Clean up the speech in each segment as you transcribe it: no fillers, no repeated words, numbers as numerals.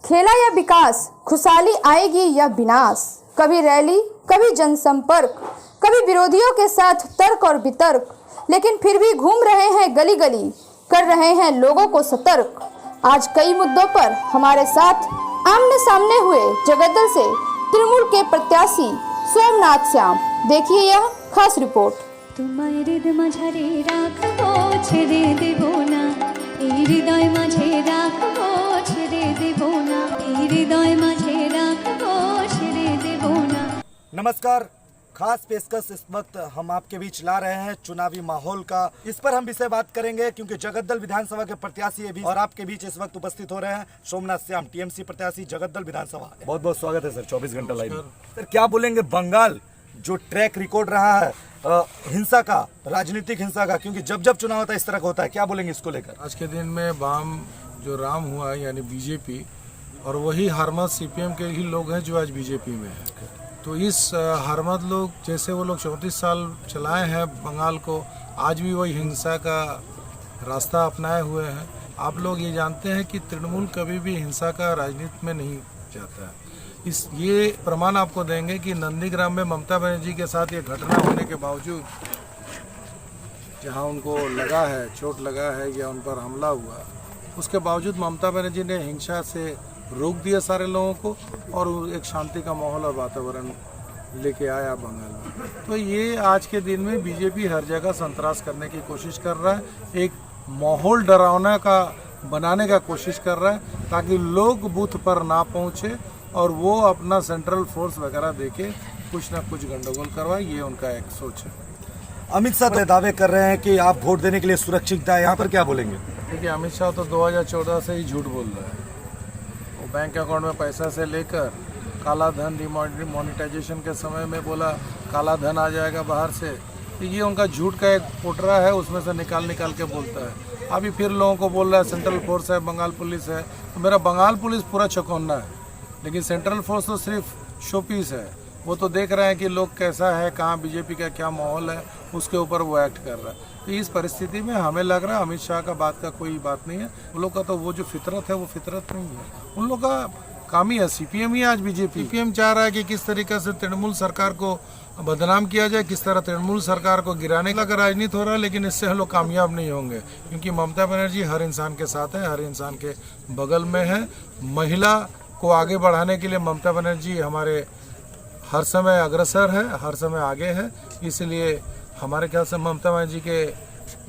खेला या विकास, खुशहाली आएगी या विनाश। कभी रैली, कभी जनसंपर्क, कभी विरोधियों के साथ तर्क और वितर्क, लेकिन फिर भी घूम रहे हैं गली गली, कर रहे हैं लोगों को सतर्क। आज कई मुद्दों पर हमारे साथ आमने सामने हुए जगद्दल से तृणमूल के प्रत्याशी सोमनाथ श्याम। देखिए यह खास रिपोर्ट। তোমায় হৃদ মাঝারে রাখবো, ছেড়ে দেব না এই হৃদয় মাঝে রাখবো, ছেড়ে দেব না এই হৃদয় মাঝে রাখবো, ছেড়ে দেব না। नमस्कार, खास पेशकश इस वक्त हम आपके बीच ला रहे हैं चुनावी माहौल का। इस पर हम विषय बात करेंगे क्योंकि जगद्दल विधानसभा के प्रत्याशी भी और आपके बीच इस वक्त उपस्थित हो रहे हैं सोमनाथ श्याम, टीएमसी प्रत्याशी जगद्दल विधानसभा। बहुत बहुत स्वागत है सर 24 घंटा लाइव में। सर क्या बोलेंगे, बंगाल जो ट्रैक रिकॉर्ड रहा है हिंसा का, राजनीतिक हिंसा का, क्योंकि जब जब चुनाव होता है इस तरह का होता है, क्या बोलेंगे इसको लेकर? आज के दिन में वाम जो राम हुआ यानी बीजेपी, और वही हरमत सीपीएम के ही लोग हैं जो आज बीजेपी में है। तो इस हरमत लोग जैसे वो लोग 34 साल चलाए हैं बंगाल को, आज भी वही हिंसा का रास्ता अपनाए हुए हैं। आप लोग ये जानते हैं कि तृणमूल कभी भी हिंसा का राजनीति में नहीं जाता है। ये प्रमाण आपको देंगे कि नंदीग्राम में ममता बनर्जी के साथ ये घटना होने के बावजूद, जहां उनको लगा है, चोट लगा है या उन पर हमला हुआ, उसके बावजूद ममता बनर्जी ने हिंसा से रोक दिया सारे लोगों को और एक शांति का माहौल और वातावरण लेके आया बंगाल में। तो ये आज के दिन में बीजेपी हर जगह संतरास करने की कोशिश कर रहा है, एक माहौल डरावना का बनाने का कोशिश कर रहा है ताकि लोग बूथ पर ना पहुँचे और वो अपना सेंट्रल फोर्स वगैरह देके कुछ ना कुछ गंडगोल करवाए। ये उनका एक सोच है। अमित शाह तो दावे कर रहे हैं कि आप वोट देने के लिए सुरक्षित है, यहाँ पर क्या बोलेंगे? देखिए, अमित शाह तो 2014 से ही झूठ बोल रहा है। वो बैंक अकाउंट में पैसा से लेकर काला धन डिमोनेटाइजेशन के समय में बोला काला धन आ जाएगा बाहर से, तो ये उनका झूठ का एक पोटरा है, उसमें से निकाल के बोलता है। अभी फिर लोगों को बोल रहा है सेंट्रल फोर्स है, बंगाल पुलिस है। तो मेरा बंगाल पुलिस पूरा चौकन्ना है, लेकिन सेंट्रल फोर्स तो सिर्फ शो पीस है। वो तो देख रहे हैं कि लोग कैसा है, कहाँ बीजेपी का क्या माहौल है, उसके ऊपर वो एक्ट कर रहा है। तो इस परिस्थिति में हमें लग रहा है अमित शाह का बात का कोई बात नहीं है। उन लोग का तो वो जो फितरत है वो फितरत नहीं है, उन लोग का काम ही है। सीपीएम ही आज बीजेपी, सीपीएम चाह रहा है कि किस तरीके से तृणमूल सरकार को बदनाम किया जाए, किस तरह तृणमूल सरकार को गिराने का राजनीति हो रहा है, लेकिन इससे हम लोग कामयाब नहीं होंगे क्योंकि ममता बनर्जी हर इंसान के साथ है, हर इंसान के बगल में है। महिला को आगे बढ़ाने के लिए ममता बनर्जी हमारे हर समय अग्रसर है, हर समय आगे है। इसलिए हमारे ख्याल से ममता बनर्जी के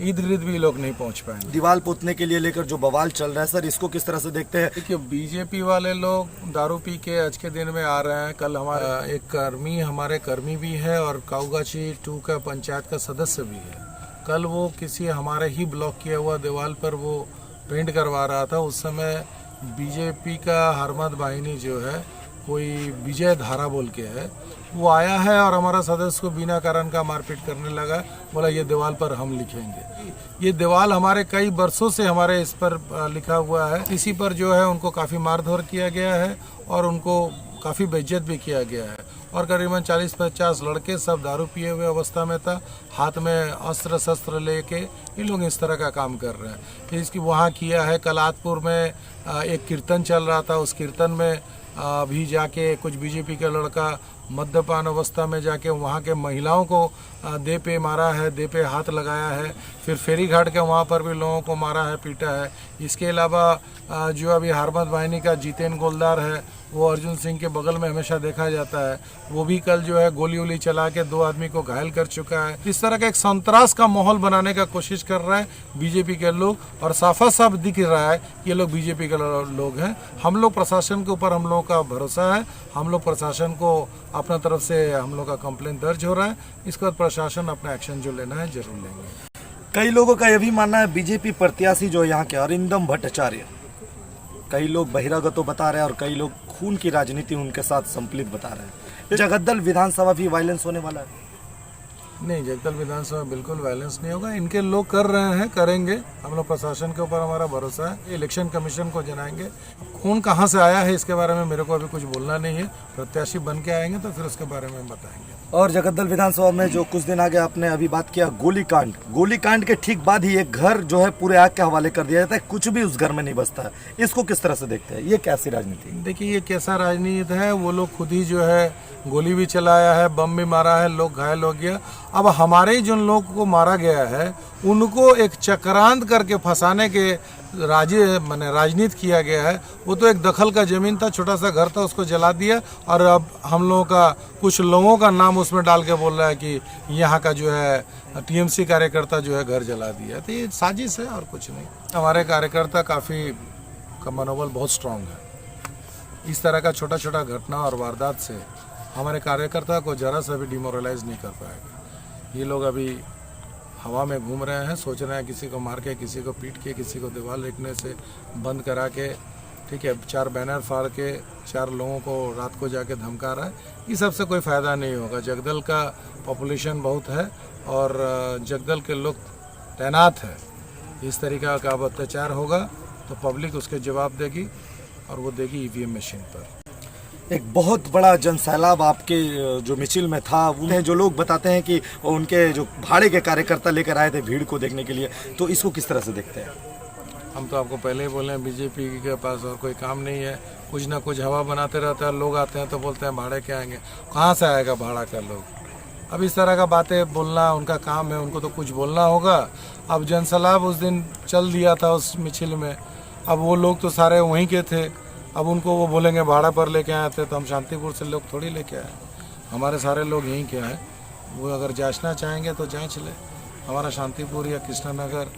ईद गिर्द भी लोग नहीं पहुंच पाएंगे। दीवार पोतने के लिए लेकर जो बवाल चल रहा है सर, इसको किस तरह से देखते हैं? देखिए, बीजेपी वाले लोग दारू पी के आज के दिन में आ रहे हैं। कल हमारा एक हमारे कर्मी भी है और काउगाची 2 का पंचायत का सदस्य भी है। कल वो किसी हमारे ही ब्लॉक किया हुआ दीवार पर वो पेंट करवा रहा था। उस समय बीजेपी का हरमत वाहिनी जो है, कोई विजय धारा बोल के है, वो आया है और हमारा सदस्य को बिना कारण का मारपीट करने लगा। बोला ये दीवार पर हम लिखेंगे। ये दीवार हमारे कई वर्षों से हमारे इस पर लिखा हुआ है। इसी पर जो है उनको काफ़ी मारधोर किया गया है और उनको काफ़ी बेइज्जत भी किया गया है। और करीबन 40-50 लड़के सब दारू पिए हुए अवस्था में था, हाथ में अस्त्र शस्त्र लेके ये लोग इस तरह का काम कर रहे हैं। इसकी वहाँ किया है। कलातपुर में एक कीर्तन चल रहा था, उस कीर्तन में भी जाके कुछ बीजेपी का लड़का मद्यपान अवस्था में जाके वहाँ के महिलाओं को देह पे मारा है, देह पे हाथ लगाया है। फिर फेरी घाट के वहाँ पर भी लोगों को मारा है, पीटा है। इसके अलावा जो अभी हरमत वाहिनी का जितेन गोलदार है, वो अर्जुन सिंह के बगल में हमेशा देखा जाता है, वो भी कल जो है गोली वोली चला के 2 आदमी को घायल कर चुका है। इस तरह का एक संतरास का माहौल बनाने का कोशिश कर रहे हैं बीजेपी के लोग और साफ साफ दिख रहा है ये लोग बीजेपी के लोग हैं। हम लोग प्रशासन के ऊपर हम लोगों का भरोसा है। हम लोग प्रशासन को अपना तरफ से हम लोग का कंप्लेंट दर्ज हो रहा है। इसके बाद प्रशासन अपना एक्शन जो लेना है जरूर लेंगे। कई लोगों का यह भी मानना है बीजेपी प्रत्याशी जो यहाँ के अरिंदम भट्टाचार्य, कई लोग बहिरागतों बता रहे हैं और कई लोग खून की राजनीति उनके साथ संपलित बता रहे हैं। जगद्दल विधानसभा भी वायलेंस होने वाला है। नहीं, जगदल विधानसभा में बिल्कुल वायलेंस नहीं होगा। इनके लोग कर रहे हैं, करेंगे। हम लोग प्रशासन के ऊपर हमारा भरोसा है। इलेक्शन कमीशन को जनाएंगे। कौन कहाँ से आया है इसके बारे में मेरे को अभी कुछ बोलना नहीं है। प्रत्याशी बन के आएंगे तो फिर उसके बारे में बताएंगे। और जगद्दल विधानसभा में जो कुछ दिन आगे आपने अभी बात किया गोलीकांड के ठीक बाद ही एक घर जो है पूरे आग के हवाले कर दिया जाता है, कुछ भी उस घर में नहीं बचता है। इसको किस तरह से देखते हैं? ये कैसी राजनीति? देखिए, ये कैसा राजनीति है। वो लोग खुद ही जो है गोली भी चलाया है, बम भी मारा है, लोग घायल हो गया। अब हमारे जिन लोगों को मारा गया है उनको एक चक्रांत करके फंसाने के राजनीति किया गया है। वो तो एक दखल का जमीन था, छोटा सा घर था, उसको जला दिया और अब हम लोगों का कुछ लोगों का नाम उसमें डाल के बोल रहा है कि यहाँ का जो है टीएमसी कार्यकर्ता जो है घर जला दिया। तो ये साजिश है और कुछ नहीं। हमारे कार्यकर्ता काफ़ी का मनोबल बहुत स्ट्रांग है। इस तरह का छोटा छोटा घटना और वारदात से हमारे कार्यकर्ता को जरा सा भी डिमोरलाइज नहीं कर पाएगा। ये लोग अभी हवा में घूम रहे हैं, सोच रहे हैं किसी को मार के, किसी को पीट के, किसी को दीवार लिखने से बंद करा के, ठीक है, 4 बैनर फाड़ के 4 लोगों को रात को जाके धमका रहा है। ये सबसे कोई फ़ायदा नहीं होगा। जगदल का पॉपुलेशन बहुत है और जगदल के लोग तैनात है। इस तरीका का अब अत्याचार होगा तो पब्लिक उसके जवाब देगी और वो देगी ईवीएम मशीन पर। एक बहुत बड़ा जनसैलाब आपके जो मिचिल में था, उन्हें जो लोग बताते हैं कि उनके जो भाड़े के कार्यकर्ता लेकर आए थे भीड़ को देखने के लिए, तो इसको किस तरह से देखते हैं? हम तो आपको पहले ही बोले हैं, बीजेपी के पास और कोई काम नहीं है। कुछ ना कुछ हवा बनाते रहता है। लोग आते हैं तो बोलते हैं भाड़े के आएंगे। कहाँ से आएगा भाड़ा का लोग? अब इस तरह का बातें बोलना उनका काम है, उनको तो कुछ बोलना होगा। अब जनसैलाब उस दिन चल दिया था उस मिचिल में। अब वो लोग तो सारे वहीं के थे। अब उनको वो बोलेंगे भाड़ा पर लेके आए थे, तो हम शांतिपुर से लोग थोड़ी लेके आए। हमारे सारे लोग यहीं के हैं। वो अगर जांचना चाहेंगे तो जांच ले। हमारा शांतिपुर या कृष्णानगर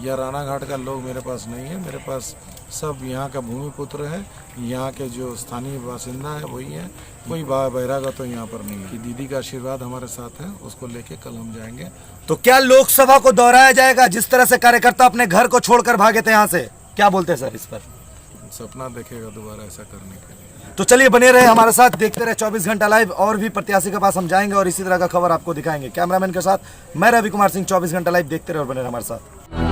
या रानाघाट का लोग मेरे पास नहीं है। मेरे पास सब यहाँ का भूमिपुत्र है। यहाँ के जो स्थानीय बासिंदा है वही है। कोई बहिरागा तो यहाँ पर नहीं है। कि दीदी का आशीर्वाद हमारे साथ है, उसको लेके कल हम जाएंगे। तो क्या लोकसभा को दोहराया जाएगा जिस तरह से कार्यकर्ता अपने घर को छोड़कर भागे थे यहाँ से? क्या बोलते हैं सर इस पर? सपना देखेगा दोबारा ऐसा करने के लिए। तो चलिए बने रहे हमारे साथ, देखते रहे 24 घंटा लाइव। और भी प्रत्याशी के पास हम जाएंगे और इसी तरह का खबर आपको दिखाएंगे। कैमरामैन के साथ मैं रवि कुमार सिंह। 24 घंटा लाइव देखते रहे और बने रहे हमारे साथ।